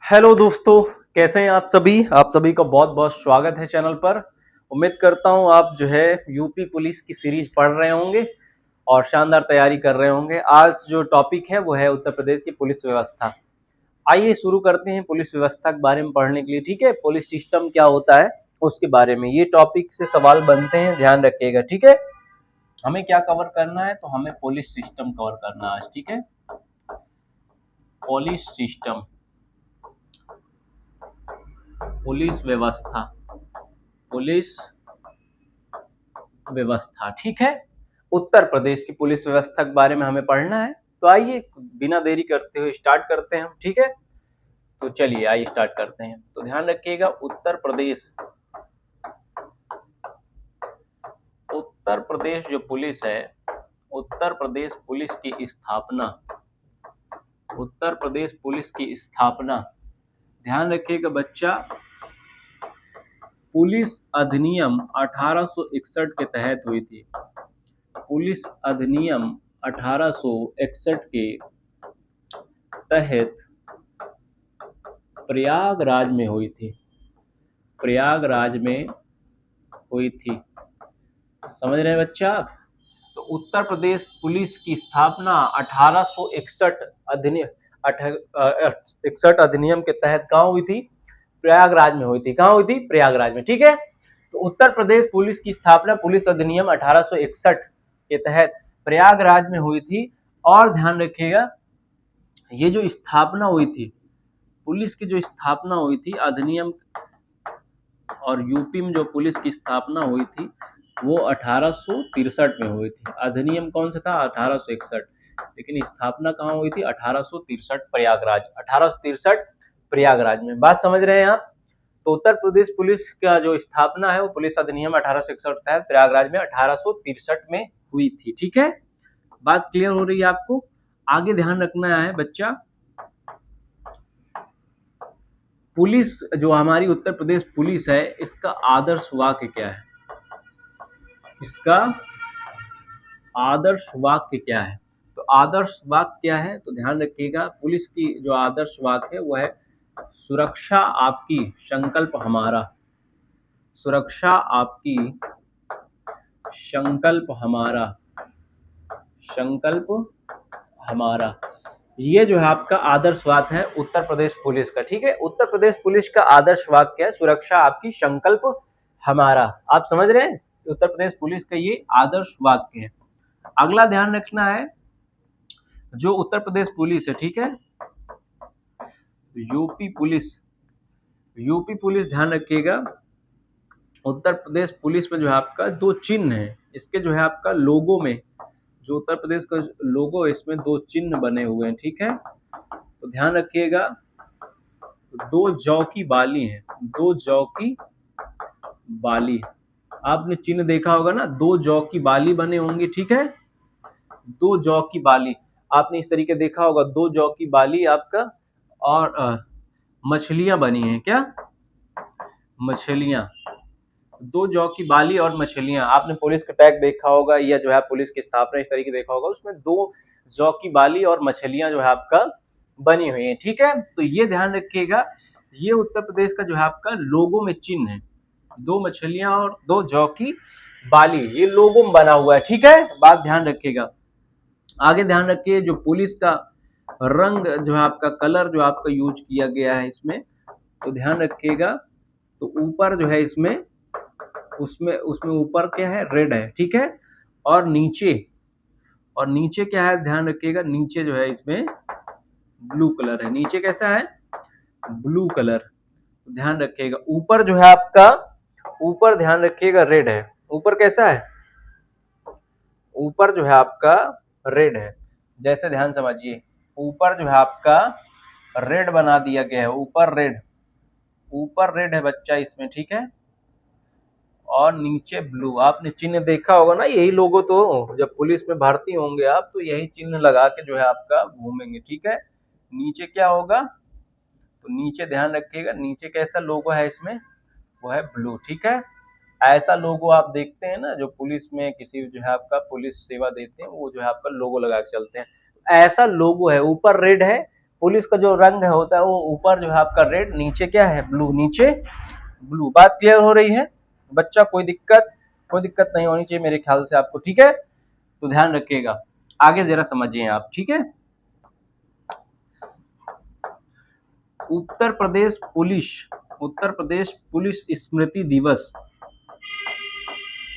Hello दोस्तों, कैसे हैं आप सभी का बहुत बहुत स्वागत है चैनल पर। उम्मीद करता हूं आप जो है यूपी पुलिस की सीरीज पढ़ रहे होंगे और शानदार तैयारी कर रहे होंगे। आज जो टॉपिक है वो है उत्तर प्रदेश की पुलिस व्यवस्था। आइए शुरू करते हैं पुलिस व्यवस्था के बारे में पढ़ने के लिए। ठीक है, पुलिस सिस्टम क्या होता है उसके बारे में ये टॉपिक से सवाल बनते हैं, ध्यान रखिएगा। ठीक है, हमें क्या कवर करना है, तो हमें पुलिस सिस्टम कवर करना है आज। ठीक है, पुलिस सिस्टम, पुलिस व्यवस्था, पुलिस व्यवस्था। ठीक है, उत्तर प्रदेश की पुलिस व्यवस्था के बारे में हमें पढ़ना है। तो आइए बिना देरी करते हुए स्टार्ट करते हैं हम। ठीक है, तो चलिए आइए स्टार्ट करते हैं। तो ध्यान रखिएगा, उत्तर प्रदेश जो पुलिस है, उत्तर प्रदेश पुलिस की स्थापना, उत्तर प्रदेश पुलिस की स्थापना, ध्यान रखिएगा बच्चा, पुलिस अधिनियम 1861 के तहत हुई थी। पुलिस अधिनियम 1861 के तहत प्रयागराज में हुई थी। प्रयागराज में हुई थी, समझ रहे हैं बच्चा आप? तो उत्तर प्रदेश पुलिस की स्थापना 1861 अधिनियम 61 अधिनियम के तहत कहाँ हुई थी? प्रयागराज में हुई थी। कहाँ हुई थी? प्रयागराज में। ठीक है, तो उत्तर प्रदेश पुलिस की स्थापना पुलिस अधिनियम 1861 के तहत प्रयागराज में हुई थी। और ध्यान रखिएगा, ये जो स्थापना हुई थी, पुलिस की जो स्थापना हुई थी अधिनियम, और यूपी में जो पुलिस की स्थापना हुई थी वो 1863 में हुई थी। अधिनियम कौन सा था? 1861, लेकिन स्थापना कहाँ हुई थी? 1863 प्रयागराज, 1863 प्रयागराज में। बात समझ रहे हैं आप? तो उत्तर प्रदेश पुलिस का जो स्थापना है वो पुलिस अधिनियम 1861 के तहत प्रयागराज में 1863 में हुई थी। ठीक है, बात क्लियर हो रही है आपको? आगे ध्यान रखना है बच्चा, पुलिस जो हमारी उत्तर प्रदेश पुलिस है इसका आदर्श वाक्य क्या है? इसका आदर्श वाक्य क्या है? तो आदर्श वाक्य क्या है, तो ध्यान रखिएगा, पुलिस की जो आदर्श वाक्य है वो है सुरक्षा आपकी, संकल्प हमारा। सुरक्षा आपकी, संकल्प हमारा, संकल्प हमारा। ये जो है आपका आदर्श वाक्य है उत्तर प्रदेश पुलिस का। ठीक है, उत्तर प्रदेश पुलिस का आदर्श वाक्य है सुरक्षा आपकी, संकल्प हमारा। आप समझ रहे हैं? उत्तर प्रदेश पुलिस का ये आदर्श वाक्य है। अगला ध्यान रखना है, जो उत्तर प्रदेश पुलिस है, ठीक है, यूपी पुलिस, यूपी पुलिस ध्यान रखिएगा, उत्तर प्रदेश पुलिस में जो है आपका दो चिन्ह है। इसके जो है आपका लोगो में, जो उत्तर प्रदेश का लोगो है इसमें दो चिन्ह बने हुए हैं। ठीक है, तो ध्यान रखिएगा, दो जौ की बाली है, दो जौ की बाली। आपने चिन्ह देखा होगा ना, दो जौ की बाली बने होंगे। ठीक है, दो जौ की बाली आपने इस तरीके देखा होगा, दो जौ की बाली आपका, और मछलियां बनी हैं। क्या? मछलियां, दो जौ की बाली और मछलियां। आपने पुलिस का टैग देखा होगा या जो है पुलिस की स्थापना इस तरीके देखा होगा, उसमें दो जौ की बाली और मछलियां जो है आपका बनी हुई है। ठीक है, तो ये ध्यान रखिएगा, ये उत्तर प्रदेश का जो है आपका लोगो में चिन्ह है, दो मछलियां और दो जौ की बाली, ये लोगो में बना हुआ है। ठीक है, बात ध्यान रखिएगा। आगे ध्यान रखिए, जो पुलिस का रंग जो है आपका, कलर जो आपका यूज किया गया है इसमें, तो ध्यान रखिएगा, तो ऊपर जो है इसमें, उसमें उसमें ऊपर क्या है? रेड है। ठीक है, और नीचे, और नीचे क्या है? ध्यान रखिएगा, नीचे जो है इसमें ब्लू कलर है। नीचे कैसा है? Blue colour. ध्यान रखिएगा, ऊपर जो है आपका, ऊपर ध्यान रखिएगा रेड है। ऊपर कैसा है? ऊपर जो है आपका रेड है। जैसे ध्यान समझिए, ऊपर जो है आपका रेड बना दिया गया है, ऊपर रेड, ऊपर रेड है बच्चा इसमें। ठीक है, और नीचे ब्लू। आपने चिन्ह देखा होगा ना, यही लोगो, तो जब पुलिस में भर्ती होंगे आप तो यही चिन्ह लगा के जो है आपका घूमेंगे। ठीक है, नीचे क्या होगा? तो नीचे ध्यान रखिएगा, नीचे कैसा लोगो है इसमें? वो है ब्लू। ठीक है, ऐसा लोगो आप देखते हैं ना, जो पुलिस में किसी जो है आपका पुलिस सेवा देते हैं वो जो है आपका लोगो लगा के चलते हैं, ऐसा लोगो है। ऊपर रेड है, पुलिस का जो रंग है होता है वो ऊपर जो है आपका रेड, नीचे क्या है ब्लू, नीचे ब्लू। बात क्लियर हो रही है बच्चा? कोई दिक्कत नहीं होनी चाहिए मेरे ख्याल से आपको, ठीक है? तो ध्यान रखिएगा, आगे जरा समझिए आप, ठीक है? उत्तर प्रदेश पुलिस स्मृति दिवस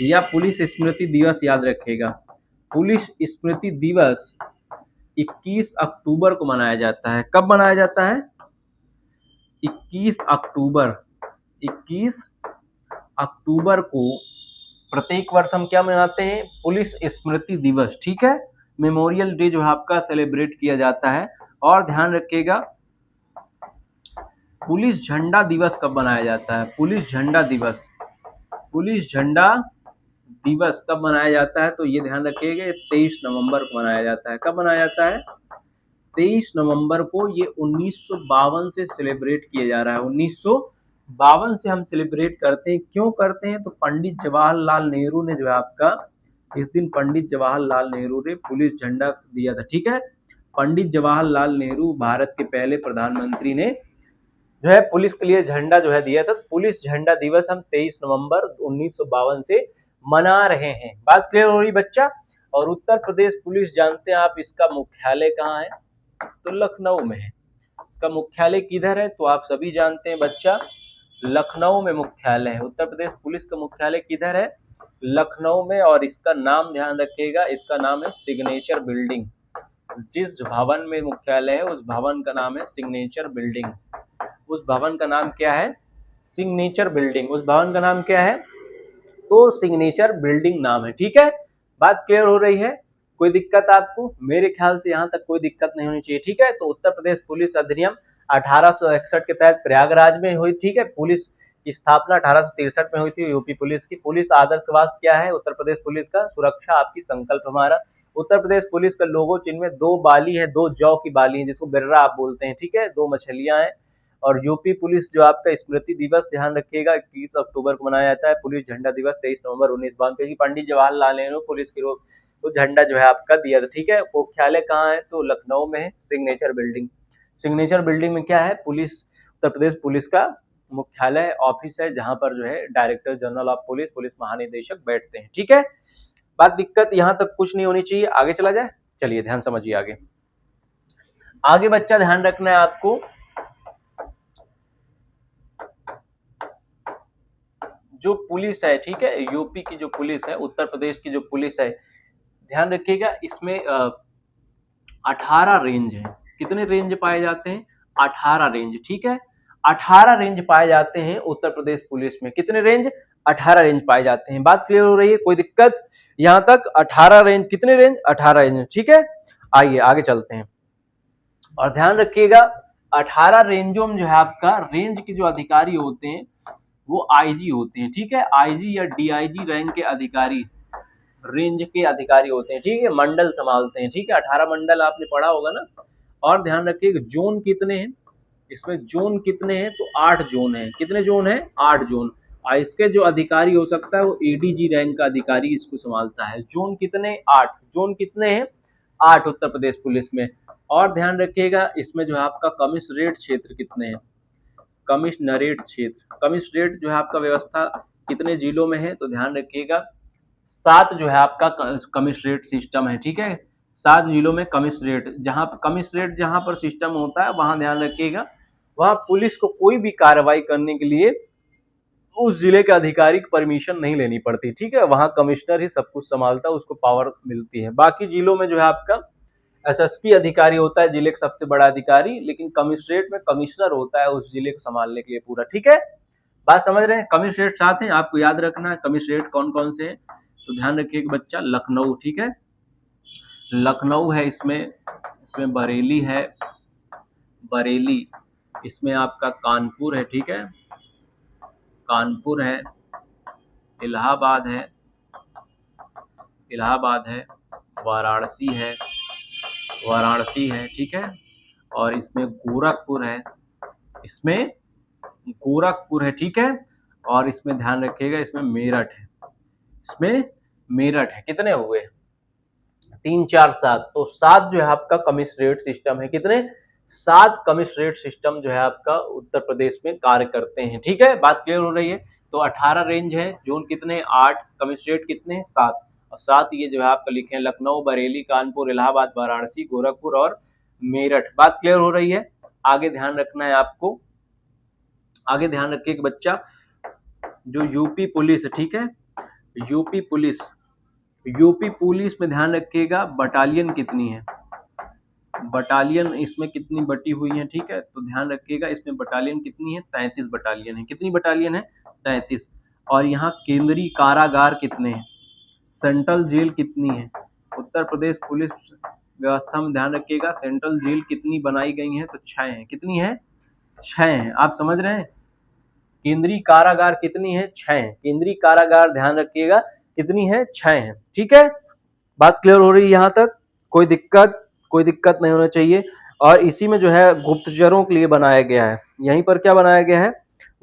या पुलिस स्मृति दिवस याद रखिएगा। पुलिस स्मृति दिवस 21 अक्टूबर को मनाया जाता है। कब मनाया जाता है? 21 अक्टूबर। 21 अक्टूबर को प्रत्येक वर्ष हम क्या मनाते हैं? पुलिस स्मृति दिवस, ठीक है? मेमोरियल डे जो है आपका सेलिब्रेट किया जाता है। और ध्यान रखिएगा, पुलिस झंडा दिवस कब मनाया जाता है? पुलिस झंडा दिवस कब मनाया जाता है? तो ये ध्यान रखिएगा, 23 नवंबर को मनाया जाता है। कब मनाया जाता है? 23 नवंबर को। ये 1952 से सेलिब्रेट किया जा रहा है। 1952 से हम सेलिब्रेट करते हैं। क्यों करते हैं? तो पंडित जवाहरलाल नेहरू ने जो है आपका, इस दिन पंडित जवाहरलाल नेहरू ने पुलिस झंडा दिया था, ठीक है? पंडित जवाहरलाल नेहरू भारत के पहले प्रधानमंत्री ने जो है पुलिस के लिए झंडा जो है दिया था। पुलिस झंडा दिवस हम 23 नवंबर 1952 से मना रहे हैं। बात क्लियर हो रही बच्चा? और उत्तर प्रदेश पुलिस जानते हैं आप, इसका मुख्यालय कहाँ है? तो लखनऊ में है। इसका मुख्यालय किधर है? तो आप सभी जानते हैं बच्चा, लखनऊ में मुख्यालय है। उत्तर प्रदेश पुलिस का मुख्यालय किधर है? लखनऊ में। और इसका नाम ध्यान रखिएगा, इसका नाम है सिग्नेचर बिल्डिंग। जिस भवन में मुख्यालय है उस भवन का नाम है सिग्नेचर बिल्डिंग। उस भवन का नाम क्या है? Signature building. उस भवन का नाम क्या है? तो सिग्नेचर बिल्डिंग नाम है, ठीक है? बात क्लियर हो रही है? कोई दिक्कत आपको? मेरे ख्याल से यहाँ तक कोई दिक्कत नहीं होनी चाहिए, ठीक है? तो उत्तर प्रदेश पुलिस अधिनियम 1861 के तहत प्रयागराज में हुई, ठीक है? पुलिस की स्थापना 1863 में हुई थी यूपी पुलिस की। पुलिस आदर्श वाक्य क्या है उत्तर प्रदेश पुलिस का? सुरक्षा आपकी संकल्प हमारा। उत्तर प्रदेश पुलिस का लोगो चिन्ह में 2 बाली है, 2 जौ की बाली है, जिसको बिर्रा आप बोलते हैं, ठीक है? 2 मछलियां हैं। और यूपी पुलिस जो आपका स्मृति दिवस ध्यान रखिएगा 21 अक्टूबर को मनाया जाता है। पुलिस झंडा दिवस 23 नवंबर 1952 की पंडित जवाहरलाल नेहरू पुलिस की तो झंडा जो है आपका दिया था, ठीक है? मुख्यालय कहाँ है? तो लखनऊ में है, सिग्नेचर बिल्डिंग। सिग्नेचर बिल्डिंग में क्या है? पुलिस, उत्तर प्रदेश पुलिस का मुख्यालय ऑफिस है, जहां पर जो है director general of police, police महानिदेशक बैठते हैं, ठीक है? बात दिक्कत यहाँ तक कुछ नहीं होनी चाहिए। आगे चला जाए, चलिए ध्यान समझिए। आगे बच्चा ध्यान रखना है आपको, जो पुलिस है, ठीक है? यूपी की जो पुलिस है, उत्तर प्रदेश की जो पुलिस है, ध्यान रखिएगा, इसमें 18 रेंज है। कितने रेंज पाए जाते हैं? 18 रेंज, ठीक है? 18 रेंज पाए जाते हैं उत्तर प्रदेश पुलिस में। कितने रेंज? 18 रेंज पाए जाते हैं। बात क्लियर हो रही है? कोई दिक्कत यहाँ तक? 18 रेंज। कितने रेंज? 18 रेंज, ठीक है? आइए आगे चलते हैं और ध्यान रखिएगा, 18 रेंजों में जो है आपका रेंज के जो अधिकारी होते हैं वो आईजी होते हैं, ठीक है? आईजी या डीआईजी रैंक के अधिकारी रेंज के अधिकारी होते हैं, ठीक है? मंडल संभालते हैं, ठीक है? 18 मंडल आपने पढ़ा होगा ना। और ध्यान रखिएगा, जोन कितने हैं इसमें? जोन कितने हैं? तो 8 जोन हैं। कितने जोन हैं? 8 जोन। और इसके जो अधिकारी हो सकता है वो एडीजी रैंक का अधिकारी इसको संभालता है। जोन कितने? 8। जोन कितने हैं? 8 उत्तर प्रदेश पुलिस में। और ध्यान रखिएगा, इसमें जो है आपका कमिश्नरेट क्षेत्र कितने हैं? कमिश्नरेट क्षेत्र, कमिश्नरेट जो है आपका व्यवस्था कितने जिलों में है? तो ध्यान रखिएगा, 7 जो है आपका कमिश्नरेट सिस्टम है, ठीक है? 7 जिलों में कमिश्नरेट, जहां पर सिस्टम होता है वहां ध्यान रखिएगा, वहां पुलिस को कोई भी कार्रवाई करने के लिए उस जिले के अधिकारी की परमिशन नहीं लेनी पड़ती, ठीक है? वहां कमिश्नर ही सब कुछ संभालता है, उसको पावर मिलती है। बाकी जिलों में जो है आपका एसएसपी अधिकारी होता है, जिले का सबसे बड़ा अधिकारी, लेकिन कमिश्नरेट में कमिश्नर होता है उस जिले को संभालने के लिए पूरा, ठीक है? बात समझ रहे हैं? कमिश्नरेट 7 हैं, आपको याद रखना है कमिश्नरेट कौन कौन से हैं। तो ध्यान रखिए बच्चा, लखनऊ, ठीक है? लखनऊ है, इसमें बरेली है, बरेली, इसमें आपका कानपुर है, ठीक है? कानपुर है, इलाहाबाद है, वाराणसी है, ठीक है? और इसमें गोरखपुर है, ठीक है? और इसमें ध्यान रखिएगा, इसमें मेरठ है। कितने हुए? 3 4 7। तो 7 जो है आपका कमिश्नरेट सिस्टम है। कितने? 7 कमिश्नरेट सिस्टम जो है आपका उत्तर प्रदेश में कार्य करते हैं। ठीक है, बात क्लियर हो रही है। तो 18 रेंज है, जोन कितने हैं 8, कमिश्नरेट कितने हैं 7, और 7 ये जो है आपका लिखे हैं लखनऊ, बरेली, कानपुर, इलाहाबाद, वाराणसी, गोरखपुर और मेरठ। बात क्लियर हो रही है। आगे ध्यान रखना है आपको, आगे ध्यान रखिए कि बच्चा जो यूपी पुलिस है, ठीक है, यूपी पुलिस में ध्यान रखिएगा बटालियन कितनी है, बटालियन इसमें कितनी बटी हुई है। ठीक है, तो ध्यान रखिएगा इसमें बटालियन कितनी है, 33 बटालियन है। कितनी बटालियन है, 33। और यहाँ केंद्रीय कारागार कितने हैं, सेंट्रल जेल कितनी है। उत्तर प्रदेश पुलिस व्यवस्था में ध्यान रखिएगा सेंट्रल जेल कितनी बनाई गई है, तो 6 है। कितनी है, 6 है। आप समझ रहे हैं, केंद्रीय कारागार कितनी है, 6 है। केंद्रीय कारागार ध्यान रखिएगा कितनी है, 6 है। ठीक है, बात क्लियर हो रही है यहाँ तक, कोई दिक्कत नहीं होना चाहिए। और इसी में जो है गुप्तचरों के लिए बनाया गया है, यहीं पर क्या बनाया गया है,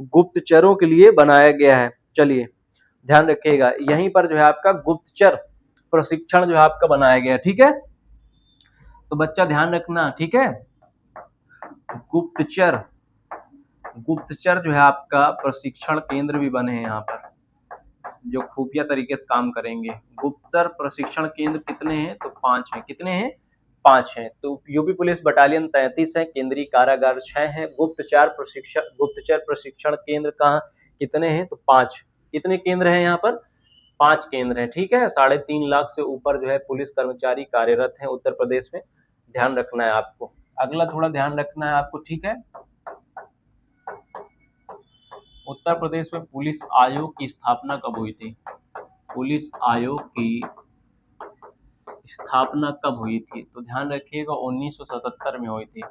गुप्तचरों के लिए बनाया गया है। चलिए ध्यान रखिएगा, यहीं पर जो है आपका गुप्तचर प्रशिक्षण जो है आपका बनाया गया है। ठीक है, तो बच्चा ध्यान रखना, ठीक है, गुप्तचर जो है आपका प्रशिक्षण केंद्र भी बने हैं यहाँ पर, जो खुफिया तरीके से काम करेंगे। गुप्तचर प्रशिक्षण केंद्र कितने हैं, तो 5 हैं। कितने हैं, 5 हैं। तो यूपी पुलिस बटालियन 33 है, केंद्रीय कारागार 6 है, गुप्तचर प्रशिक्षण केंद्र कहाँ कितने हैं, तो 5। कितने केंद्र हैं यहाँ पर, 5 केंद्र हैं। ठीक है, 3.5 लाख से ऊपर जो है पुलिस कर्मचारी कार्यरत हैं उत्तर प्रदेश में, ध्यान रखना है आपको। अगला थोड़ा ध्यान रखना है आपको, ठीक है। उत्तर प्रदेश में पुलिस आयोग की स्थापना कब हुई थी, पुलिस आयोग की स्थापना कब हुई थी, तो ध्यान रखिएगा 1977 में हुई थी।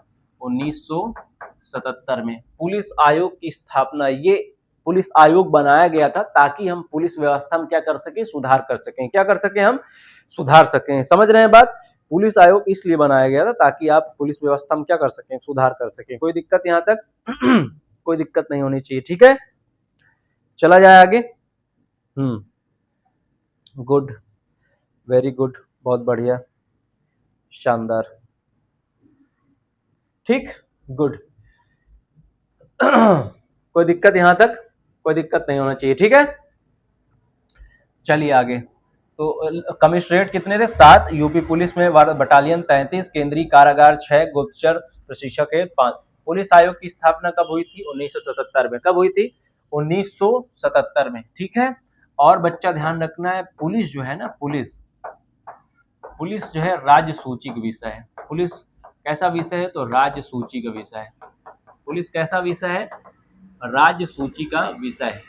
1977 में पुलिस आयोग की स्थापना, ये पुलिस आयोग बनाया गया था ताकि हम पुलिस व्यवस्था में क्या कर सकें, सुधार कर सकें। क्या कर सकें, हम सुधार सकें। समझ रहे हैं बात, पुलिस आयोग इसलिए बनाया गया था ताकि आप पुलिस व्यवस्था में क्या कर सकें, सुधार कर सकें। कोई दिक्कत यहाँ तक कोई दिक्कत नहीं होनी चाहिए। ठीक है, चला जाए आगे। गुड, वेरी गुड, बहुत बढ़िया, शानदार, ठीक, गुड कोई दिक्कत यहाँ तक, कोई दिक्कत नहीं होना चाहिए। ठीक है, चलिए आगे। तो कमिश्नरेट कितने थे, 7, यूपी पुलिस में बटालियन 33, केंद्रीय कारागार 6, गुप्तचर प्रशिक्षक 5। पुलिस आयोग की स्थापना कब हुई थी, 1977 में। कब हुई थी, 1977 में। ठीक है, और बच्चा ध्यान रखना है, पुलिस जो है ना, पुलिस जो है राज्य सूची का विषय है। पुलिस कैसा विषय है, तो राज्य सूची का विषय है। पुलिस कैसा विषय है, राज्य सूची का विषय है।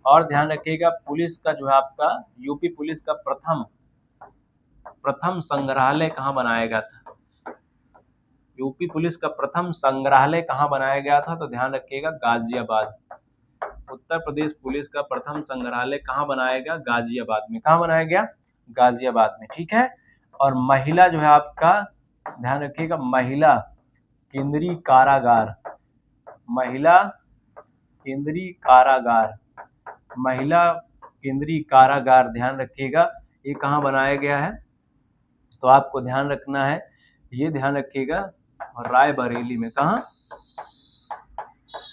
और ध्यान रखिएगा पुलिस का जो है आपका यूपी पुलिस का प्रथम संग्रहालय कहाँ बनाया गया था, यूपी पुलिस का प्रथम संग्रहालय कहाँ बनाया गया था, तो ध्यान रखिएगा गाजियाबाद। उत्तर प्रदेश पुलिस का प्रथम संग्रहालय कहाँ बनाया गया, गाजियाबाद में। कहाँ बनाया गया, गाजियाबाद में। ठीक है, और महिला जो है आपका ध्यान रखिएगा, महिला केंद्रीय कारागार, महिला केंद्रीय कारागार ध्यान रखिएगा, ये कहाँ बनाया गया है, तो आपको ध्यान रखना है, ये ध्यान रखिएगा रायबरेली में। कहाँ,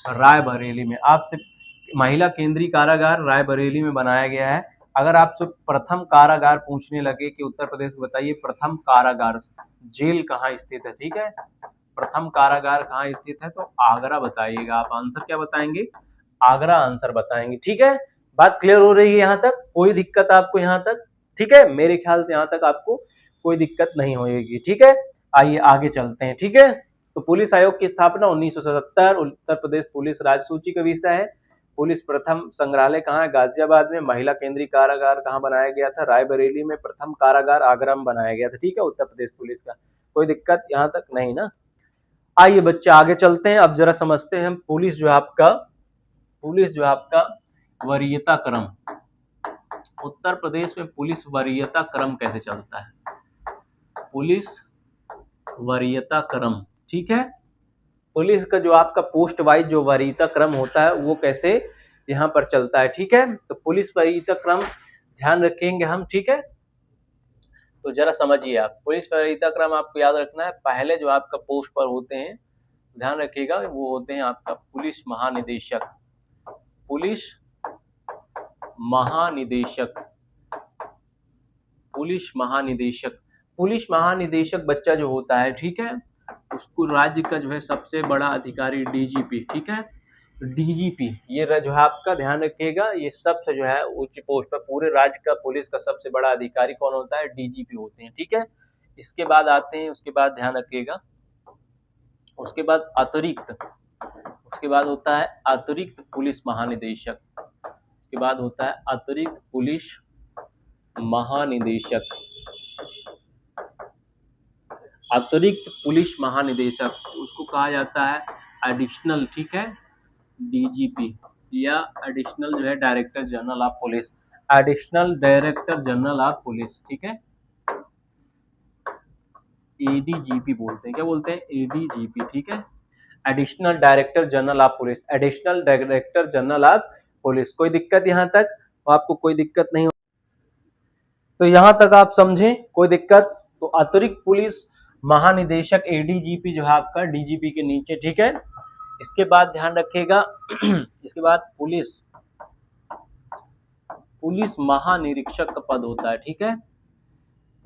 रायबरेली में। आपसे महिला केंद्रीय कारागार रायबरेली में बनाया गया है। अगर आपसे प्रथम कारागार पूछने लगे कि उत्तर प्रदेश बताइए प्रथम कारागार जेल कहाँ स्थित है, ठीक है, प्रथम कारागार कहाँ स्थित है, तो आगरा बताइएगा। आप आंसर क्या बताएंगे, आगरा आंसर बताएंगे। ठीक है, बात क्लियर हो रही है यहाँ तक, कोई दिक्कत आपको यहाँ तक, ठीक है, मेरे ख्याल से यहाँ तक आपको कोई दिक्कत नहीं होगी। ठीक है, आइए आगे चलते हैं। ठीक है, तो पुलिस आयोग की स्थापना 1977, उत्तर प्रदेश पुलिस राज्य सूची का विषय है। पुलिस प्रथम संग्रहालय कहाँ है, गाजियाबाद में। महिला केंद्रीय कारागार कहाँ बनाया गया था, रायबरेली में। प्रथम कारागार आगरा में बनाया गया था। ठीक है, उत्तर प्रदेश पुलिस का, कोई दिक्कत यहाँ तक नहीं ना। आइए बच्चे आगे चलते हैं, अब जरा समझते हैं पुलिस जो है आपका वरीयता क्रम। उत्तर प्रदेश में पुलिस वरीयता क्रम कैसे चलता है, पुलिस वरीयता क्रम। ठीक है, पुलिस का जो आपका पोस्ट वाइज जो वरीयता क्रम होता है वो कैसे यहाँ पर चलता है। ठीक है, तो पुलिस वरीयता क्रम ध्यान रखेंगे हम। ठीक है, तो जरा समझिए आप, पुलिस वरीयता क्रम आपको याद रखना है। पहले जो आपका पोस्ट पर होते हैं, ध्यान रखिएगा, वो होते हैं आपका पुलिस महानिदेशक। पुलिस महानिदेशक, पुलिस महानिदेशक, पुलिस महानिदेशक बच्चा जो होता है, ठीक है, उसको राज्य का जो है सबसे बड़ा अधिकारी डीजीपी, ठीक है, डीजीपी ये जो है आपका ध्यान रखिएगा, ये सबसे जो है उच्च पोस्ट पर पूरे राज्य का पुलिस का सबसे बड़ा अधिकारी कौन होता है, डीजीपी होते हैं, ठीक है। इसके बाद आते हैं, उसके बाद ध्यान रखिएगा, उसके बाद अतिरिक्त, उसके बाद होता है अतिरिक्त पुलिस महानिदेशक, उसके बाद होता है अतिरिक्त पुलिस महानिदेशक, अतिरिक्त पुलिस महानिदेशक उसको कहा जाता है एडिशनल, ठीक है, डीजीपी या एडिशनल जो है director general of police, additional director general of police, ठीक है, एडीजीपी बोलते हैं, क्या बोलते हैं, एडीजीपी, ठीक है, additional director general of police, additional director general of police. कोई दिक्कत यहाँ तक, आपको कोई दिक्कत नहीं हो तो यहाँ तक आप समझें, कोई दिक्कत? तो अतिरिक्त पुलिस महानिदेशक एडीजीपी जो है आपका डीजीपी के नीचे, ठीक है। इसके बाद ध्यान रखिएगा इसके बाद पुलिस महानिरीक्षक का पद होता है, ठीक है,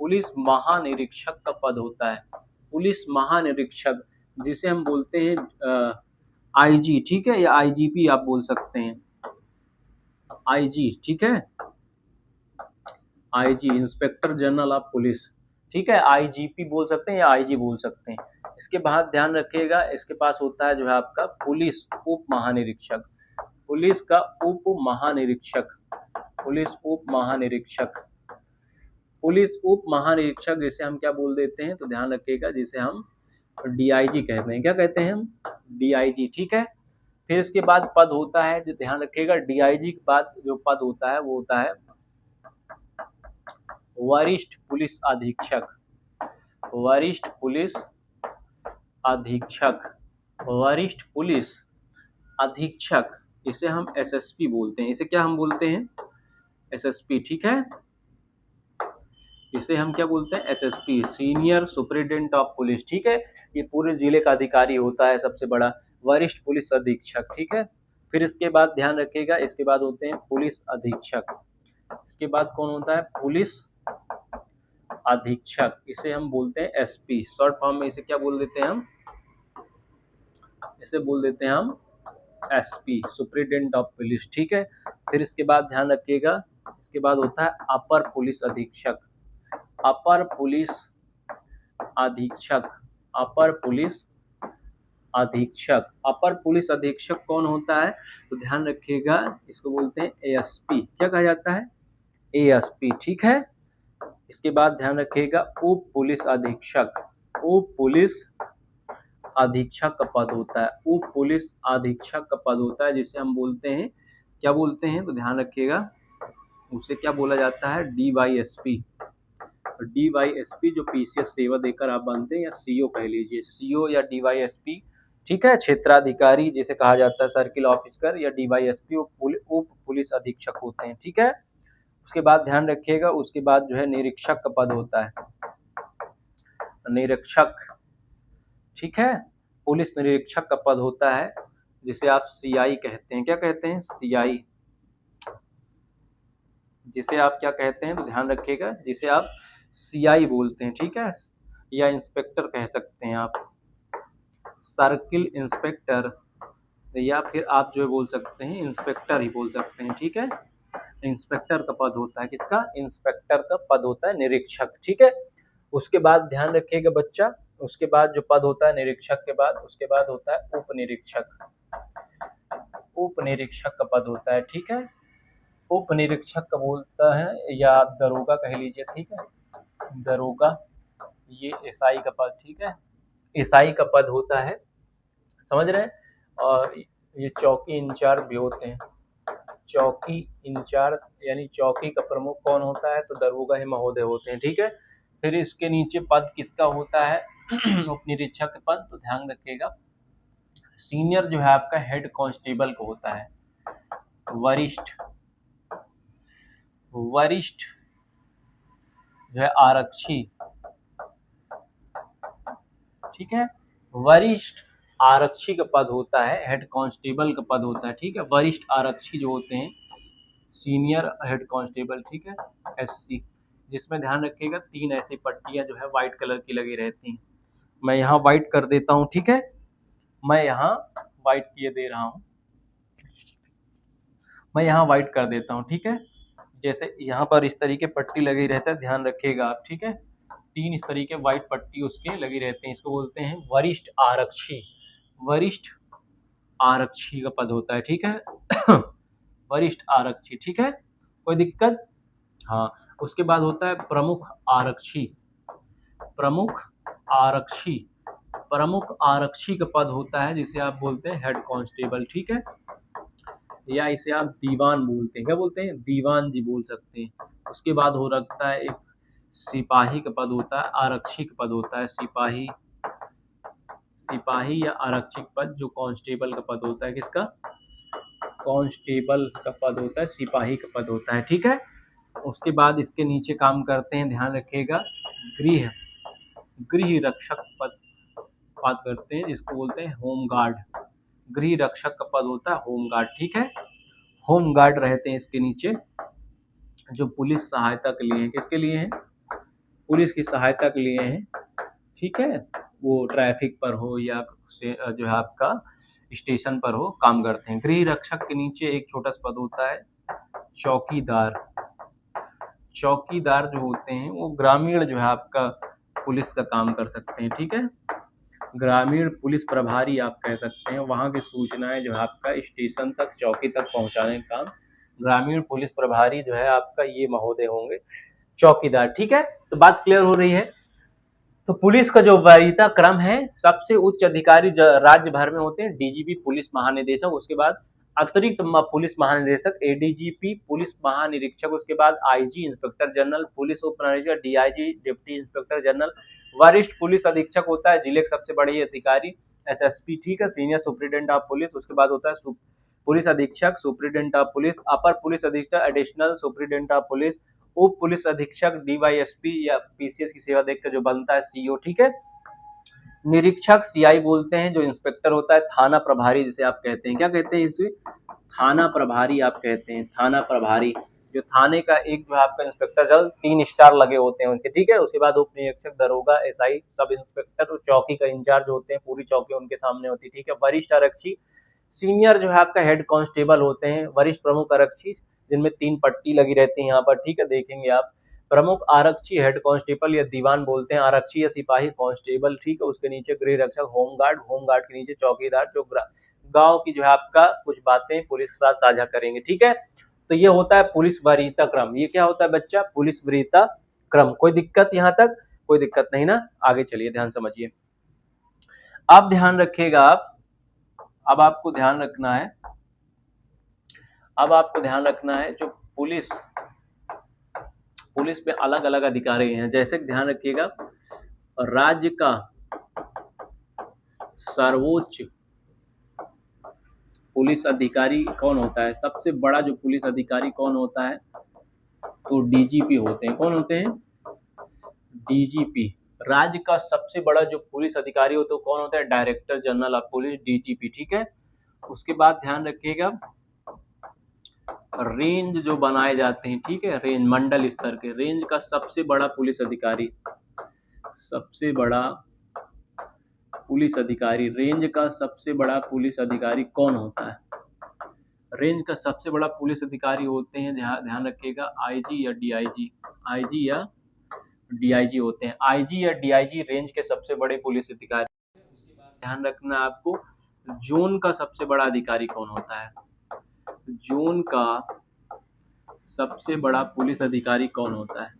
पुलिस महानिरीक्षक का पद होता है, पुलिस महानिरीक्षक जिसे हम बोलते हैं आईजी, ठीक है, या आईजीपी आप बोल सकते हैं, आईजी, ठीक है, IG inspector general of police, ठीक है, आईजीपी बोल सकते हैं या आईजी बोल सकते हैं। इसके बाद ध्यान रखिएगा, इसके पास होता है जो है आपका पुलिस उप महानिरीक्षक, पुलिस का उप महानिरीक्षक, पुलिस उप महानिरीक्षक, पुलिस उप महानिरीक्षक जिसे हम क्या बोल देते हैं, तो ध्यान रखिएगा, जिसे हम डीआईजी कहते हैं, क्या कहते हैं हम, डीआईजी, ठीक है। फिर इसके बाद पद होता है, जो ध्यान रखिएगा, डीआईजी के बाद जो पद होता है वो होता है वरिष्ठ पुलिस अधीक्षक, वरिष्ठ पुलिस अधीक्षक, वरिष्ठ पुलिस अधीक्षक, इसे हम एसएसपी बोलते हैं, इसे क्या हम बोलते हैं, एसएसपी, ठीक है, इसे हम क्या बोलते हैं, SSP, senior superintendent of police, ठीक है, ये पूरे जिले का अधिकारी होता है सबसे बड़ा, वरिष्ठ पुलिस अधीक्षक, ठीक है। फिर इसके बाद ध्यान रखिएगा, इसके बाद होते हैं पुलिस अधीक्षक, इसके बाद कौन होता है, पुलिस अधीक्षक, इसे हम बोलते हैं एसपी, शॉर्ट फॉर्म में इसे क्या बोल देते हैं हम, इसे बोल देते हैं हम एसपी, सुपरिटेंडेंट ऑफ पुलिस, ठीक है। फिर इसके बाद ध्यान रखिएगा, इसके बाद होता है अपर पुलिस अधीक्षक, अपर पुलिस अधीक्षक, अपर पुलिस अधीक्षक, अपर पुलिस अधीक्षक कौन होता है, तो ध्यान रखिएगा, इसको बोलते हैं एएसपी, क्या कहा जाता है, एएसपी, ठीक है। इसके बाद ध्यान रखिएगा उप पुलिस अधीक्षक, उप पुलिस अधीक्षक का पद होता है, उप पुलिस अधीक्षक का पद होता है, जिसे हम बोलते हैं, क्या बोलते हैं, तो ध्यान रखिएगा, उसे क्या बोला जाता है, डीवाईएसपी, डीवाईएसपी जो पीसीएस सेवा देकर आप बनते हैं, या सीओ कह लीजिए, सीओ या डीवाईएसपी, ठीक है, क्षेत्राधिकारी जिसे कहा जाता है, सर्किल ऑफिसर या डीवाईएसपी उप पुलिस अधीक्षक होते हैं, ठीक है। उसके बाद ध्यान रखिएगा, उसके बाद जो है निरीक्षक का पद होता है, निरीक्षक, ठीक है, पुलिस निरीक्षक का पद होता है, जिसे आप सीआई कहते हैं, क्या कहते हैं, सीआई, जिसे आप क्या कहते हैं, तो ध्यान रखिएगा, जिसे आप सीआई बोलते हैं, ठीक है, या इंस्पेक्टर कह सकते हैं आप, सर्किल इंस्पेक्टर, या फिर आप जो बोल सकते हैं इंस्पेक्टर ही बोल सकते हैं, ठीक है, इंस्पेक्टर का पद होता है, किसका, इंस्पेक्टर का पद होता है, निरीक्षक, ठीक है। उसके बाद ध्यान रखिएगा बच्चा, उसके बाद जो पद होता है निरीक्षक के बाद, उसके बाद होता है उप निरीक्षक, उप निरीक्षक का पद होता है, ठीक है, उप निरीक्षक का बोलता है, या आप दरोगा कह लीजिए, ठीक है, दरोगा, ये एसआई का पद, ठीक है, एसआई का पद होता है, समझ रहे हैं। और ये चौकी इंचार्ज भी होते हैं, चौकी इंचार्ज यानी चौकी का प्रमुख कौन होता है, तो दरोगा ही महोदय होते हैं, ठीक है। फिर इसके नीचे पद किसका होता है, उप निरीक्षक का पद, तो ध्यान रखिएगा, सीनियर जो है आपका हेड कांस्टेबल को होता है, वरिष्ठ, वरिष्ठ जो है आरक्षी, ठीक है। वरिष्ठ आरक्षी का पद होता है, हेड कांस्टेबल का पद होता है, ठीक है। वरिष्ठ आरक्षी जो होते हैं, सीनियर हेड कांस्टेबल, ठीक है, एससी, जिसमें ध्यान रखिएगा 3 ऐसी पट्टियां जो है व्हाइट कलर की लगी रहती हैं। मैं यहाँ व्हाइट कर देता हूँ, ठीक है, मैं यहाँ व्हाइट किए दे रहा हूँ, मैं यहाँ व्हाइट कर देता हूँ, ठीक है। जैसे यहाँ पर इस तरीके पट्टी लगी रहता है, ध्यान रखिएगा आप, ठीक है। 3 इस तरीके व्हाइट पट्टी उसके लगी रहते हैं, इसको बोलते हैं वरिष्ठ आरक्षी। वरिष्ठ आरक्षी का पद होता है, ठीक है। वरिष्ठ आरक्षी, ठीक है, कोई दिक्कत? हाँ, उसके बाद होता है प्रमुख आरक्षी। प्रमुख आरक्षी, प्रमुख आरक्षी का पद होता है जिसे आप बोलते हैं हेड कांस्टेबल, ठीक है, या इसे आप दीवान बोलते हैं। क्या बोलते हैं? दीवान जी बोल सकते हैं। उसके बाद हो रखता है एक सिपाही का पद होता है, आरक्षी का पद होता है, सिपाही, सिपाही या आरक्षक पद जो कांस्टेबल का पद होता है, किसका? कांस्टेबल का पद होता है, सिपाही का पद होता है, ठीक है। उसके बाद इसके नीचे काम करते हैं, ध्यान रखिएगा, गृह, गृह रक्षक पद बात करते हैं, जिसको बोलते हैं होम गार्ड। गृह रक्षक का पद होता है होम गार्ड, ठीक है। होम गार्ड रहते हैं इसके नीचे, जो पुलिस सहायता के लिए हैं। किसके लिए हैं? पुलिस की सहायता के लिए हैं, ठीक है। वो ट्रैफिक पर हो या जो है आपका स्टेशन पर हो, काम करते हैं। गृह रक्षक के नीचे एक छोटा सा पद होता है चौकीदार। चौकीदार जो होते हैं वो ग्रामीण जो है आपका पुलिस का काम कर सकते हैं, ठीक है। ग्रामीण पुलिस प्रभारी आप कह सकते हैं, वहाँ की सूचनाएं जो है आपका स्टेशन तक, चौकी तक पहुँचाने का काम ग्रामीण पुलिस प्रभारी जो है आपका ये महोदय होंगे, चौकीदार, ठीक है। तो बात क्लियर हो रही है। तो पुलिस का जो वरीयता क्रम है, सबसे उच्च अधिकारी राज्य भर में होते हैं डीजीपी पुलिस महानिदेशक, उसके बाद अतिरिक्त पुलिस महानिदेशक एडीजीपी पुलिस महानिरीक्षक, उसके बाद आईजी इंस्पेक्टर जनरल, पुलिस उप महानिरीक्षक डीआईजी डिप्टी इंस्पेक्टर जनरल, वरिष्ठ पुलिस अधीक्षक होता है जिले के सबसे बड़े अधिकारी एसएसपी, ठीक है, सीनियर सुप्रीटेंडेंट ऑफ पुलिस। उसके बाद होता है पुलिस अधीक्षक, superintendent of police, upper police अधीक्षक, एडिशनल सुप्रीटेंडेंट ऑफ पुलिस, उप पुलिस अधीक्षक, डीवाईएसपी या पीसीएस की सेवा देखकर जो बनता है सीओ, ठीक है। निरीक्षक सीआई बोलते हैं, जो इंस्पेक्टर होता है, थाना प्रभारी जिसे आप कहते हैं, क्या कहते हैं इसे? थाना प्रभारी आप कहते हैं, थाना प्रभारी, जो थाने का एक जो आपका इंस्पेक्टर जनरल 3 स्टार लगे होते हैं उनके, ठीक है। उसके बाद उप निरीक्षक, दरोगा, एसआई, सब इंस्पेक्टर, चौकी का इंचार्ज होते हैं, पूरी चौकी उनके सामने होती है, ठीक है। वरिष्ठ आरक्षी, सीनियर जो है आपका हेड कांस्टेबल होते हैं। वरिष्ठ प्रमुख आरक्षी, जिनमें 3 पट्टी लगी रहती है यहाँ पर, ठीक है, देखेंगे आप। प्रमुख आरक्षी हेड कांस्टेबल या दीवान बोलते हैं, आरक्षी या सिपाही कांस्टेबल, ठीक है। उसके नीचे गृह रक्षक, होम गार्ड, होम गार्ड के नीचे चौकीदार, जो गांव की जो है आपका कुछ बातें पुलिस के साथ साझा करेंगे, ठीक है। तो ये होता है पुलिस वरीयता क्रम। ये क्या होता है बच्चा? पुलिस वरीयता क्रम। कोई दिक्कत यहाँ तक? कोई दिक्कत नहीं ना? आगे चलिए, ध्यान समझिए। अब ध्यान रखिएगा आप, अब आपको ध्यान रखना है, अब आपको ध्यान रखना है, जो पुलिस में अलग अलग अधिकारी हैं। जैसे ध्यान रखिएगा, राज्य का सर्वोच्च पुलिस अधिकारी कौन होता है? सबसे बड़ा जो पुलिस अधिकारी कौन होता है? तो डीजीपी होते हैं। कौन होते हैं? डीजीपी। राज्य का सबसे बड़ा जो पुलिस अधिकारी होता है कौन होता है? Director general of police, DGP, ठीक है। उसके बाद ध्यान रखिएगा, रेंज जो बनाए जाते हैं, ठीक है, रेंज, मंडल स्तर के, रेंज का सबसे बड़ा पुलिस अधिकारी, सबसे बड़ा पुलिस अधिकारी, रेंज का सबसे बड़ा पुलिस अधिकारी कौन होता है? रेंज का सबसे बड़ा पुलिस अधिकारी होते हैं, ध्यान रखिएगा, आईजी या डीआईजी, आईजी या डीआईजी होते हैं। आईजी या डीआईजी रेंज के सबसे बड़े पुलिस अधिकारी। ध्यान रखना आपको, जोन का सबसे बड़ा अधिकारी कौन होता है? जोन का सबसे बड़ा पुलिस अधिकारी कौन होता है?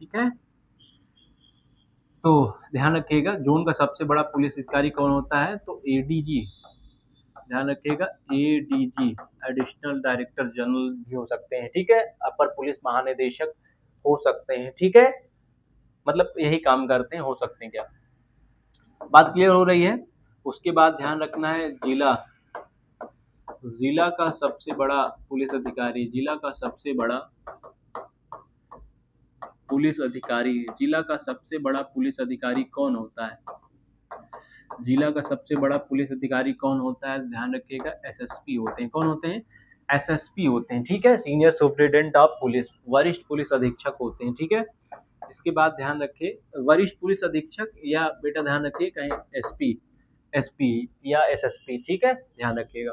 ठीक है, तो ध्यान रखिएगा, जोन का सबसे बड़ा पुलिस अधिकारी कौन होता है? तो एडीजी, ध्यान रखिएगा, एडीजी, एडिशनल डायरेक्टर जनरल भी हो सकते हैं, ठीक है, अपर पुलिस महानिदेशक हो सकते हैं, ठीक है, मतलब यही काम करते हैं, हो सकते हैं। क्या बात क्लियर हो रही है? उसके बाद ध्यान रखना है, जिला, जिला का सबसे बड़ा पुलिस अधिकारी, जिला का सबसे बड़ा पुलिस अधिकारी, जिला का सबसे बड़ा पुलिस अधिकारी कौन होता है? जिला का सबसे बड़ा पुलिस अधिकारी कौन होता है? ध्यान रखिएगा, एसएसपी होते हैं। कौन होते हैं? एसएसपी होते हैं, ठीक है, सीनियर सुपरिटेंडेंट ऑफ पुलिस, वरिष्ठ पुलिस अधीक्षक होते हैं, ठीक है। इसके बाद ध्यान रखिए, वरिष्ठ पुलिस अधीक्षक या बेटा ध्यान रखिए कहीं एसपी, एसपी या एसएसपी, ठीक है, ध्यान रखिएगा।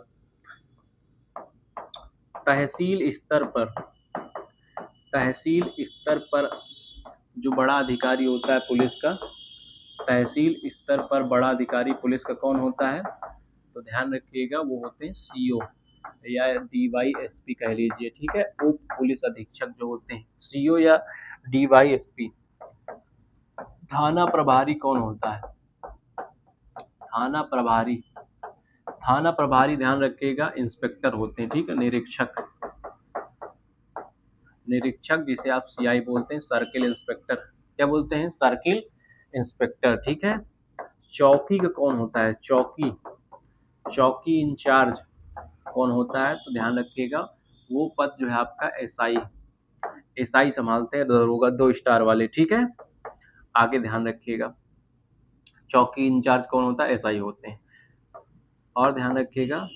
तहसील स्तर पर जो बड़ा अधिकारी होता है पुलिस का, तहसील स्तर पर बड़ा अधिकारी पुलिस का कौन होता है? तो ध्यान रखिएगा, वो होते हैं सीओ या डीवाईएसपी कह लीजिए, ठीक है, उप पुलिस अधीक्षक जो होते हैं, सीओ या डीवाईएसपी। थाना प्रभारी कौन होता है? थाना प्रभारी ध्यान रखिएगा इंस्पेक्टर होते हैं, ठीक है, निरीक्षक जिसे आप सीआई बोलते हैं, सर्किल इंस्पेक्टर, क्या बोलते हैं? सर्किल इंस्पेक्टर, ठीक है। चौकी का कौन होता है? चौकी इंचार्ज कौन होता है? तो ध्यान रखिएगा, वो पद जो है आपका एसआई संभालते हैं, दरोगा 2 स्टार वाले, ठीक है। आगे ध्यान रखिएगा, चौकी इंचार्ज कौन होता है? एसआई होते हैं। और ध्यान रखिएगा,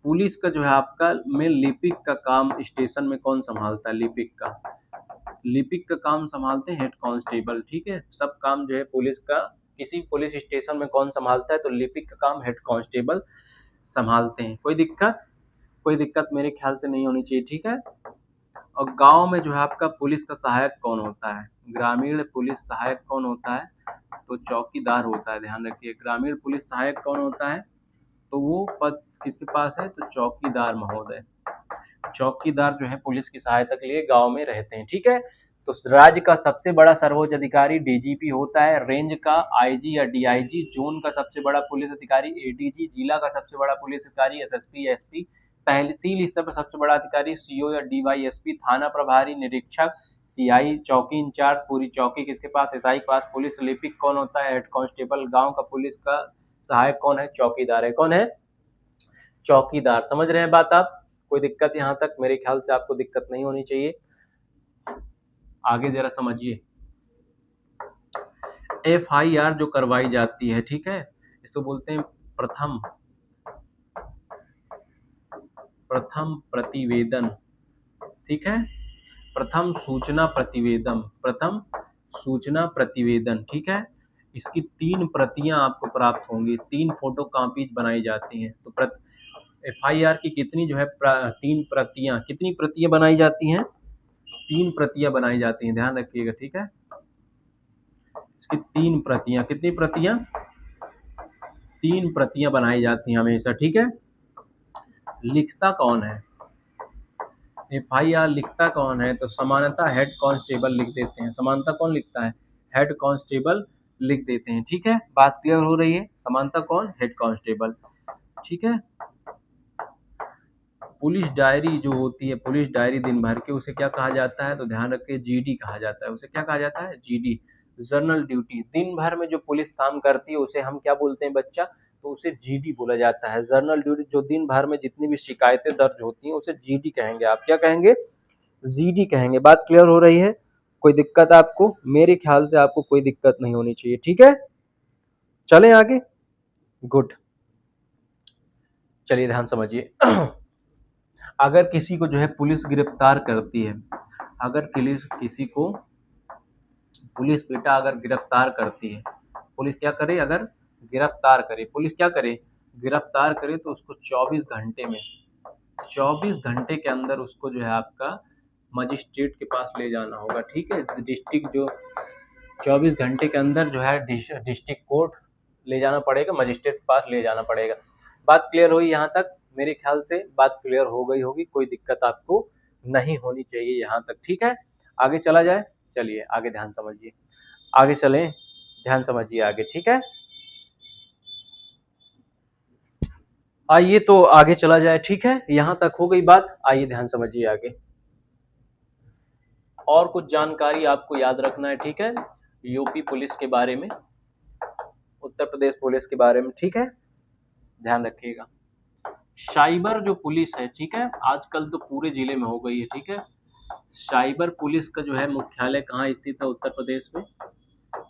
पुलिस का जो है आपका में लिपिक का काम स्टेशन में कौन संभालता है? लिपिक का काम संभालते हैं हेड कांस्टेबल, ठीक है। सब काम जो है पुलिस का, किसी पुलिस स्टेशन में कौन संभालता है? तो लिपिक का काम हेड कांस्टेबल संभालते हैं। कोई दिक्कत मेरे ख्याल से नहीं होनी चाहिए, ठीक है। और गांव में जो है आपका पुलिस का सहायक कौन होता है? ग्रामीण पुलिस सहायक कौन होता है? तो चौकीदार होता है, ध्यान रखिए। ग्रामीण पुलिस सहायक कौन होता है? तो वो पद किसके पास है? तो चौकीदार महोदय, चौकीदार जो है पुलिस की सहायता के लिए गांव में रहते हैं, ठीक है। तो राज्य का सबसे बड़ा सर्वोच्च अधिकारी डीजीपी होता है, रेंज का आईजी या डीआईजी, जोन का सबसे बड़ा पुलिस अधिकारी एडीजी, जिला का सबसे बड़ा पुलिस अधिकारी एसएसपी या एसपी, तहसील स्तर पर सबसे बड़ा अधिकारी सीओ या डीवाईएसपी, थाना प्रभारी निरीक्षक सीआई, चौकी इंचार्ज पूरी चौकी किसके पास? एसआई के पास, पुलिस लिपिक कौन होता है? हेड कांस्टेबल, गांव का पुलिस का सहायक कौन है? चौकीदार है। कौन है? चौकीदार। समझ रहे हैं बात आप? कोई दिक्कत यहाँ तक? मेरे ख्याल से आपको दिक्कत नहीं होनी चाहिए। आगे जरा समझिए, एफआईआर जो करवाई जाती है, ठीक है, इसको बोलते हैं प्रथम प्रतिवेदन, ठीक है, प्रथम सूचना प्रतिवेदन, ठीक है। इसकी 3 प्रतियां आपको प्राप्त होंगी, 3 फोटो कॉपीज बनाई जाती हैं। तो एफआईआर की कितनी जो है 3 प्रतियां, कितनी प्रतियां बनाई जाती हैं? 3 प्रतियां बनाई जाती हैं, ध्यान रखिएगा, ठीक है। इसकी 3 प्रतियां, कितनी प्रतियां? 3 प्रतियां बनाई जाती हैं हमेशा, ठीक है। लिखता कौन है? एफआईआर लिखता कौन है? तो समानता हेड कांस्टेबल लिख देते हैं। समानता कौन लिखता है? हेड कांस्टेबल लिख देते हैं, ठीक है। बात क्लियर हो रही है? समानता कौन? हेड कांस्टेबल, ठीक है। पुलिस डायरी जो होती है, पुलिस डायरी दिन भर के, उसे क्या कहा जाता है? तो ध्यान रखिए, जीडी कहा जाता है। उसे क्या कहा जाता है? GD, journal duty. दिन भर में जो पुलिस काम करती है उसे हम क्या बोलते हैं बच्चा? तो उसे जीडी बोला जाता है। जर्नल ड्यूटी, जो दिन भर में जितनी भी शिकायतें दर्ज होती हैं उसे जीडी कहेंगे। आप क्या कहेंगे? जीडी कहेंगे। बात क्लियर हो रही है? कोई दिक्कत आपको? मेरे ख्याल से आपको कोई दिक्कत नहीं होनी चाहिए, ठीक है। चलें आगे? गुड, चलिए ध्यान समझिए। अगर किसी को जो है पुलिस गिरफ्तार करती है, अगर किसी को पुलिस बेटा अगर गिरफ्तार करती है, पुलिस क्या करे? अगर गिरफ्तार करे, पुलिस क्या करे? गिरफ्तार करे, तो उसको 24 घंटे में, 24 घंटे के अंदर उसको जो है आपका मजिस्ट्रेट के पास ले जाना होगा, ठीक है। डिस्ट्रिक्ट जो 24 घंटे के अंदर जो है डिस्ट्रिक्ट कोर्ट ले जाना पड़ेगा, मजिस्ट्रेट के पास ले जाना पड़ेगा। बात क्लियर हुई यहाँ तक? मेरे ख्याल से बात क्लियर हो गई होगी, कोई दिक्कत आपको नहीं होनी चाहिए यहाँ तक, ठीक है। आगे चला जाए, चलिए आगे ध्यान समझिए, आगे चलें, ध्यान समझिए आगे, ठीक है। आइए तो आगे चला जाए, ठीक है। यहाँ तक हो गई बात, आइए ध्यान समझिए आगे। और कुछ जानकारी आपको याद रखना है, ठीक है, यूपी पुलिस के बारे में, उत्तर प्रदेश पुलिस के बारे में, ठीक है, ध्यान रखिएगा। साइबर जो पुलिस है, ठीक है, आजकल तो पूरे जिले में हो गई है, ठीक है। साइबर पुलिस का जो है मुख्यालय कहाँ स्थित है उत्तर प्रदेश में?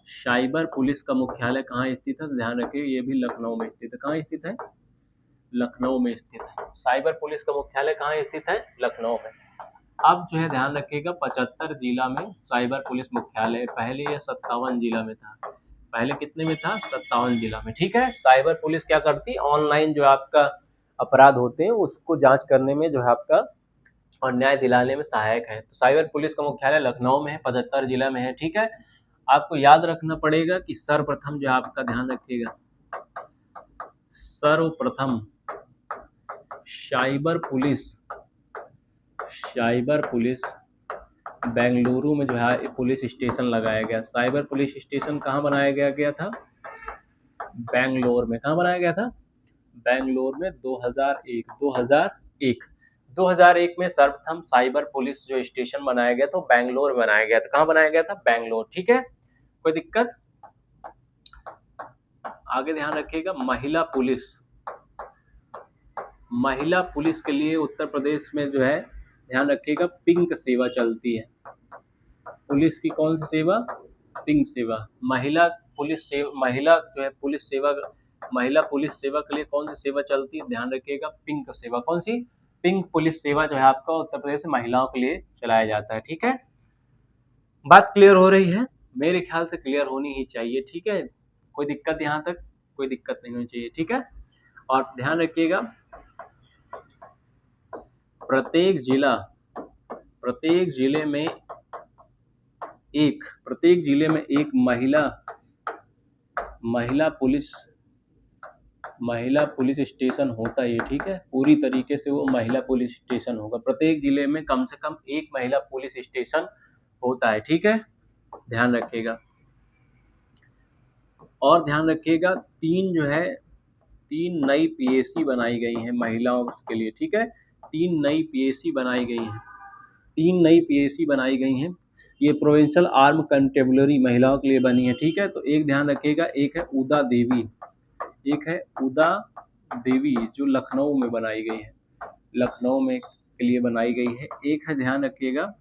साइबर पुलिस का मुख्यालय कहाँ स्थित है? ध्यान रखिए ये भी लखनऊ में स्थित है। कहाँ स्थित है? लखनऊ में स्थित है। साइबर पुलिस का मुख्यालय कहाँ स्थित है? लखनऊ में। अब जो है ध्यान रखिएगा 75 जिला में साइबर पुलिस मुख्यालय, पहले ये 57 जिला में था। पहले कितने में था? 57 जिला में। ठीक है, साइबर पुलिस क्या करती है? ऑनलाइन जो आपका अपराध होते हैं उसको जांच करने में जो है आपका और न्याय दिलाने में सहायक है। तो साइबर पुलिस का मुख्यालय लखनऊ में है, 75 जिला में है। ठीक है, आपको याद रखना पड़ेगा कि सर्वप्रथम जो आपका ध्यान रखिएगा, सर्वप्रथम साइबर पुलिस बेंगलुरु में जो है पुलिस स्टेशन लगाया गया। साइबर पुलिस स्टेशन कहाँ बनाया गया था? बेंगलोर में। कहाँ बनाया गया था? बेंगलोर में 2001 में सर्वप्रथम साइबर पुलिस जो स्टेशन बनाया गया तो बेंगलोर में बनाया गया था। कहाँ बनाया गया था? बेंगलोर। ठीक है, कोई दिक्कत? आगे ध्यान रखिएगा महिला पुलिस के लिए उत्तर प्रदेश में जो है ध्यान रखिएगा पिंक सेवा चलती है। पुलिस की कौन सी सेवा? पिंक सेवा। महिला पुलिस सेवा के लिए कौन सी सेवा चलती है? ध्यान रखिएगा पिंक सेवा। कौन सी? पिंक पुलिस सेवा जो है आपका उत्तर प्रदेश में महिलाओं के लिए चलाया जाता है। ठीक है, बात क्लियर हो रही है? मेरे ख्याल से क्लियर होनी ही चाहिए। ठीक है, कोई दिक्कत यहाँ तक? कोई दिक्कत नहीं होनी चाहिए। ठीक है, और ध्यान रखिएगा प्रत्येक जिले में एक महिला पुलिस स्टेशन होता है। ठीक है, पूरी तरीके से वो महिला पुलिस स्टेशन होगा। प्रत्येक जिले में कम से कम एक महिला पुलिस स्टेशन होता है। ठीक है, ध्यान रखिएगा। और ध्यान रखिएगा तीन नई पीएसी बनाई गई हैं महिलाओं के लिए। ठीक है, तीन नई पीएसी बनाई गई हैं। ये प्रोविंशियल आर्म कंटेबलरी महिलाओं के लिए बनी है। ठीक है, तो एक ध्यान रखिएगा, एक है उदा देवी जो लखनऊ में बनाई गई है, लखनऊ में के लिए बनाई गई है। एक है ध्यान रखिएगा,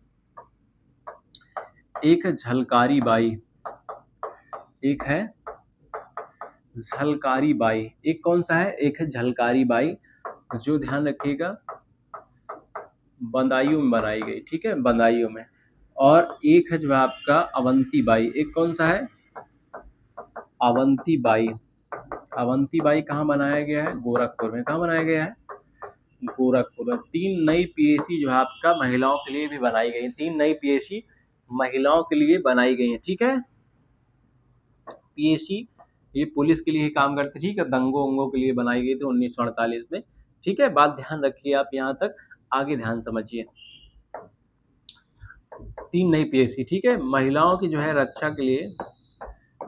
एक है झलकारी बाई। एक कौन सा है? एक है झलकारी बाई जो ध्यान रखिएगा बदायूं में बनाई गई। ठीक है, बदायूं में। और एक है जो आपका अवंती बाई। एक कौन सा है? अवंती बाई कहाँ बनाया गया है? गोरखपुर में। कहाँ बनाया गया है? गोरखपुर में। तीन नई पीएसी जो है आपका महिलाओं के लिए भी बनाई गई है। तीन नई पीएसी महिलाओं के लिए बनाई गई है। ठीक है, पीएसी ये पुलिस के लिए ही काम करती। ठीक है, दंगों उंगों के लिए बनाई गई थी 1948 में। ठीक है, बात ध्यान रखिए आप यहाँ तक, आगे ध्यान समझिए। तीन नई पीएसी। ठीक है, महिलाओं की जो है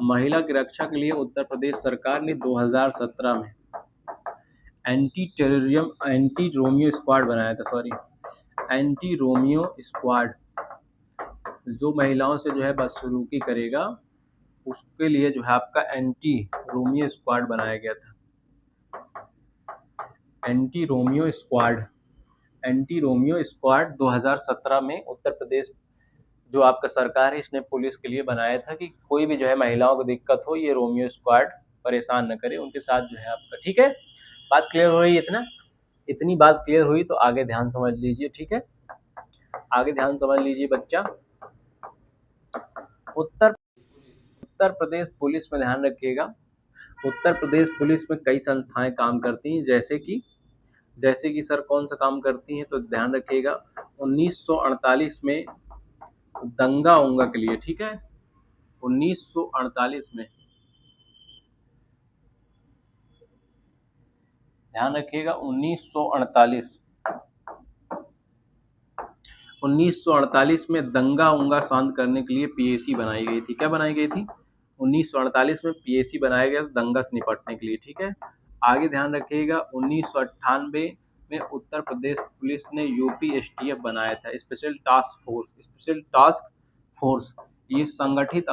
महिला की रक्षा के लिए उत्तर प्रदेश सरकार ने 2017 में एंटी रोमियो स्क्वाड बनाया था। एंटी रोमियो स्क्वाड जो महिलाओं से जो है बदसलूकी करेगा उसके लिए जो है आपका एंटी रोमियो स्क्वाड बनाया गया था। एंटी रोमियो स्क्वाड 2017 में उत्तर प्रदेश जो आपका सरकार है इसने पुलिस के लिए बनाया था कि कोई भी जो है महिलाओं को दिक्कत हो, ये रोमियो स्क्वाड परेशान न करे, उनके साथ जो है आपका। ठीक है, बात क्लियर हो रही है? इतनी बात क्लियर हुई तो आगे ध्यान समझ लीजिए। ठीक है, आगे ध्यान समझ लीजिए बच्चा। उत्तर प्रदेश पुलिस में ध्यान रखिएगा, उत्तर प्रदेश पुलिस में कई संस्थाएं काम करती हैं। जैसे कि सर कौन सा काम करती हैं? तो ध्यान रखिएगा 1948 में दंगा उंगा के लिए। ठीक है, 1948 में ध्यान रखिएगा 1948 में दंगा उंगा शांत करने के लिए पीएसी बनाई गई थी। क्या बनाई गई थी? 1948 में पीएसी बनाया गया दंगा से निपटने के लिए। ठीक है, आगे ध्यान रखिएगा 1998 में उत्तर प्रदेश पुलिस ने यूपीएसटीएफ बनाया था, स्पेशल टास्क फोर्स। ये संगठित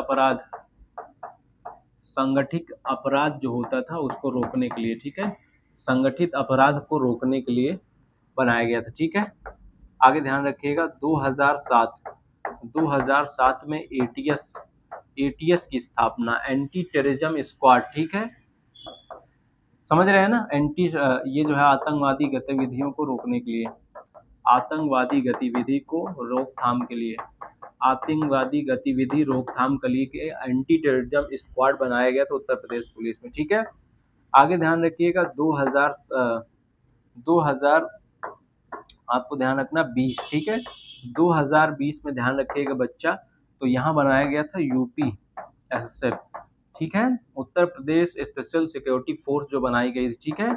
अपराध जो होता था उसको रोकने के लिए। ठीक है, संगठित अपराध को रोकने के लिए बनाया गया था। ठीक है, आगे ध्यान रखिएगा 2007 में एटीएस की स्थापना, एंटी टेररिज्म स्क्वाड, ठीक है, समझ रहे हैं ना, ये जो है आतंकवादी गतिविधियों को रोकने के लिए, आतंकवादी गतिविधि को रोकथाम के लिए, आतंकवादी गतिविधि रोकथाम के लिए एंटी टेररिज्म स्क्वाड बनाया गया था उत्तर प्रदेश पुलिस में, ठीक है। आगे ध्यान रखिएगा 2000 आपको ध्यान रखना 20, ठीक है, 2020 में ध्यान रखिएगा बच्चा, तो यहाँ बनाया गया था यूपी एसएसएफ, ठीक है, Uttar Pradesh special security force जो बनाई गई थी, ठीक है,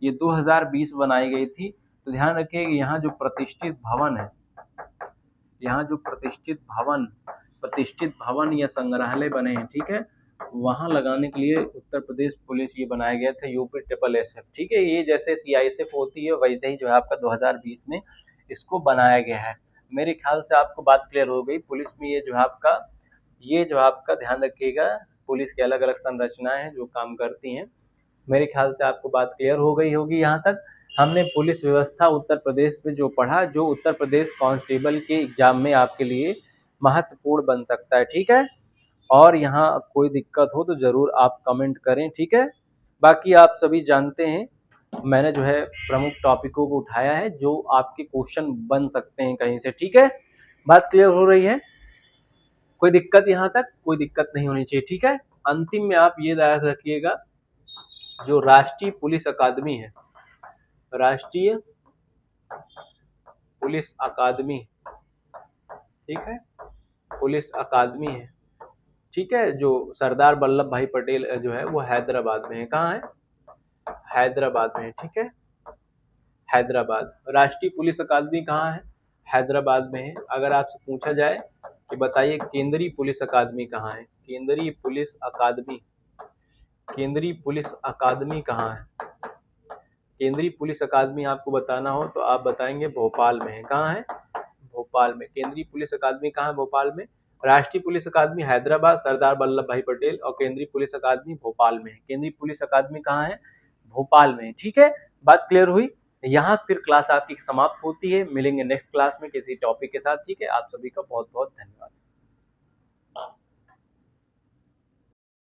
ये 2020 बनाई गई थी। तो ध्यान रखिए कि यहाँ जो प्रतिष्ठित भवन है, यहाँ जो प्रतिष्ठित भवन या संग्रहालय बने हैं, ठीक है, वहां लगाने के लिए उत्तर प्रदेश पुलिस ये बनाया गया था यूपी ट्रिपल एसएफ, ठीक है, ये जैसे सीआईएसएफ होती है वैसे ही जो है आपका 2020 में इसको बनाया गया है। मेरे ख्याल से आपको बात क्लियर हो गई। पुलिस में ये जो आपका ध्यान रखिएगा, पुलिस के अलग अलग संरचनाएं हैं जो काम करती हैं। मेरे ख्याल से आपको बात क्लियर हो गई होगी। यहाँ तक हमने पुलिस व्यवस्था उत्तर प्रदेश में जो पढ़ा, जो उत्तर प्रदेश कांस्टेबल के एग्जाम में आपके लिए महत्वपूर्ण बन सकता है, ठीक है। और यहाँ कोई दिक्कत हो तो जरूर आप कमेंट करें, ठीक है। बाकी आप सभी जानते हैं मैंने जो है प्रमुख टॉपिकों को उठाया है जो आपके क्वेश्चन बन सकते हैं कहीं से, ठीक है। बात क्लियर हो रही है? कोई दिक्कत यहाँ तक? कोई दिक्कत नहीं होनी चाहिए, ठीक है। अंतिम में आप ये याद रखिएगा, जो राष्ट्रीय पुलिस अकादमी है, राष्ट्रीय पुलिस अकादमी, ठीक है, पुलिस अकादमी है, ठीक है, जो सरदार वल्लभ भाई पटेल जो है वो हैदराबाद में है। कहाँ है? हैदराबाद में है, ठीक है, हैदराबाद। राष्ट्रीय पुलिस अकादमी कहाँ है? हैदराबाद में है। अगर आपसे पूछा जाए कि बताइए केंद्रीय पुलिस अकादमी कहाँ है, केंद्रीय पुलिस अकादमी कहाँ है, केंद्रीय पुलिस अकादमी आपको बताना हो तो आप बताएंगे भोपाल में है। कहाँ है? भोपाल में। केंद्रीय पुलिस अकादमी कहाँ है? भोपाल में। राष्ट्रीय पुलिस अकादमी हैदराबाद, सरदार वल्लभ भाई पटेल, और केंद्रीय पुलिस अकादमी भोपाल में है। केंद्रीय पुलिस अकादमी कहाँ है? भोपाल में, ठीक है। बात क्लियर हुई? यहाँ फिर क्लास आपकी समाप्त होती है। मिलेंगे नेक्स्ट क्लास में किसी टॉपिक के साथ, ठीक है। आप सभी का बहुत बहुत धन्यवाद।